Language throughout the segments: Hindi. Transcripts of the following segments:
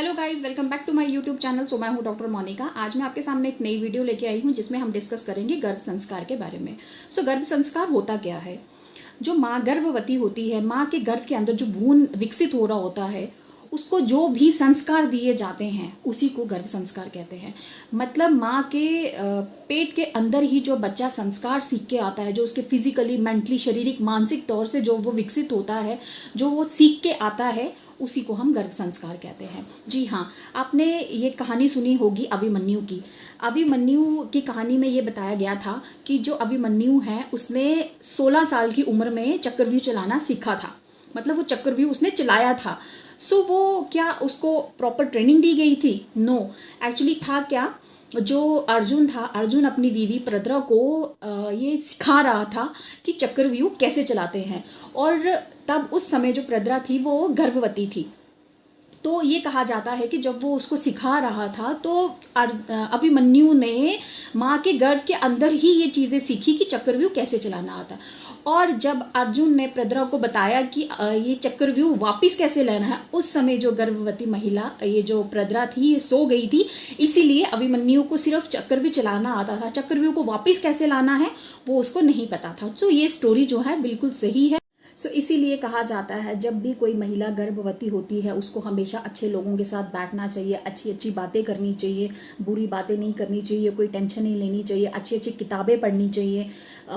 Hello guys, welcome back to my YouTube channel. मैं हूं डॉक्टर मोनिका। आज मैं आपके सामने एक नई वीडियो लेके आई हूं जिसमें हम डिस्कस करेंगे गर्भ संस्कार के बारे में। गर्भ संस्कार होता क्या है? जो माँ गर्भवती होती है, माँ के गर्भ के अंदर जो भ्रूण विकसित हो रहा होता है, उसको जो भी संस्कार दिए जाते हैं उसी को गर्भ संस्कार कहते हैं। मतलब माँ के पेट के अंदर ही जो बच्चा संस्कार सीख के आता है, जो उसके फिजिकली, मेंटली, शारीरिक, मानसिक तौर से जो वो विकसित होता है, जो वो सीख के आता है, उसी को हम गर्भ संस्कार कहते हैं। जी हाँ, आपने ये कहानी सुनी होगी अभिमन्यु की। अभिमन्यु की कहानी में ये बताया गया था कि जो अभिमन्यु है उसने 16 साल की उम्र में चक्रव्यूह चलाना सीखा था। मतलब वो चक्रव्यूह उसने चलाया था। वो क्या उसको प्रॉपर ट्रेनिंग दी गई थी? नो, एक्चुअली था क्या, जो अर्जुन था, अर्जुन अपनी बीवी प्रद्रा को ये सिखा रहा था कि चक्रव्यूह कैसे चलाते हैं। और तब उस समय जो प्रद्रा थी वो गर्भवती थी। तो ये कहा जाता है कि जब वो उसको सिखा रहा था तो अभिमन्यु ने माँ के गर्भ के अंदर ही ये चीजें सीखी कि चक्रव्यूह कैसे चलाना आता। और जब अर्जुन ने प्रद्रा को बताया कि ये चक्रव्यूह वापिस कैसे लेना है, उस समय जो गर्भवती महिला, ये जो प्रद्रा थी, ये सो गई थी। इसीलिए अभिमन्यु को सिर्फ चक्रव्यूह चलाना आता था, चक्रव्यूह को वापिस कैसे लाना है वो उसको नहीं पता था। ये स्टोरी जो है बिल्कुल सही है। इसीलिए कहा जाता है जब भी कोई महिला गर्भवती होती है उसको हमेशा अच्छे लोगों के साथ बैठना चाहिए, अच्छी अच्छी बातें करनी चाहिए, बुरी बातें नहीं करनी चाहिए, कोई टेंशन नहीं लेनी चाहिए, अच्छी अच्छी किताबें पढ़नी चाहिए,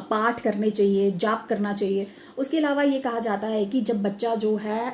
पाठ करने चाहिए, जाप करना चाहिए। उसके अलावा ये कहा जाता है कि जब बच्चा जो है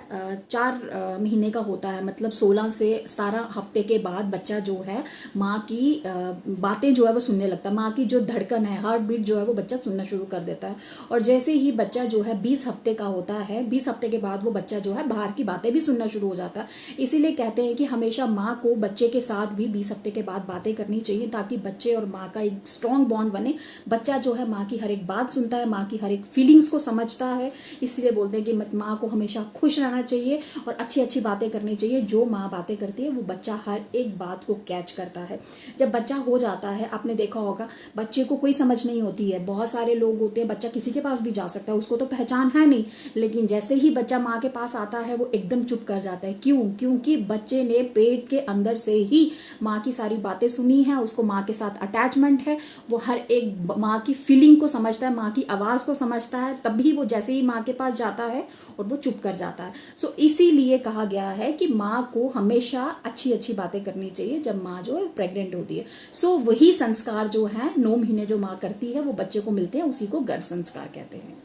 4 महीने का होता है, मतलब 16 से 17 हफ्ते के बाद बच्चा जो है माँ की बातें जो है वो सुनने लगता है। माँ की जो धड़कन है, हार्ट बीट जो है वो बच्चा सुनना शुरू कर देता है। और जैसे ही बच्चा जो है 20 हफ्ते का होता है, 20 हफ्ते के बाद वो बच्चा जो है बाहर की बातें भी सुनना शुरू हो जाता है। इसीलिए कहते हैं कि हमेशा माँ को बच्चे के साथ भी 20 हफ्ते के बाद बातें करनी चाहिए, ताकि बच्चे और माँ का एक स्ट्रॉन्ग बॉन्ड बने। बच्चा जो है माँ की हर एक बात सुनता है, माँ की हर एक फीलिंग्स को समझता है। इसलिए बोलते हैं कि माँ को हमेशा खुश रहना चाहिए और अच्छी अच्छी बातें करनी चाहिए। जो माँ बातें करती है वो बच्चा हर एक बात को कैच करता है। जब बच्चा हो जाता है, आपने देखा होगा, बच्चे को कोई समझ नहीं होती है। बहुत सारे लोग होते हैं, बच्चा किसी के पास भी जा सकता है, उसको तो पहचान है नहीं, लेकिन जैसे ही बच्चा माँ के पास आता है वो एकदम चुप कर जाता है। क्यों? क्योंकि बच्चे ने पेट के अंदर से ही माँ की सारी बातें सुनी है, उसको माँ के साथ अटैचमेंट है, वो हर एक माँ की फीलिंग को समझता है, माँ की आवाज़ को समझता है। तभी वो जैसे ही माँ के पास जाता है और वो चुप कर जाता है। इसीलिए कहा गया है कि माँ को हमेशा अच्छी अच्छी बातें करनी चाहिए जब माँ जो है प्रेग्नेंट होती है। वही संस्कार जो है 9 महीने जो माँ करती है वो बच्चे को मिलते हैं, उसी को गर्भ संस्कार कहते हैं।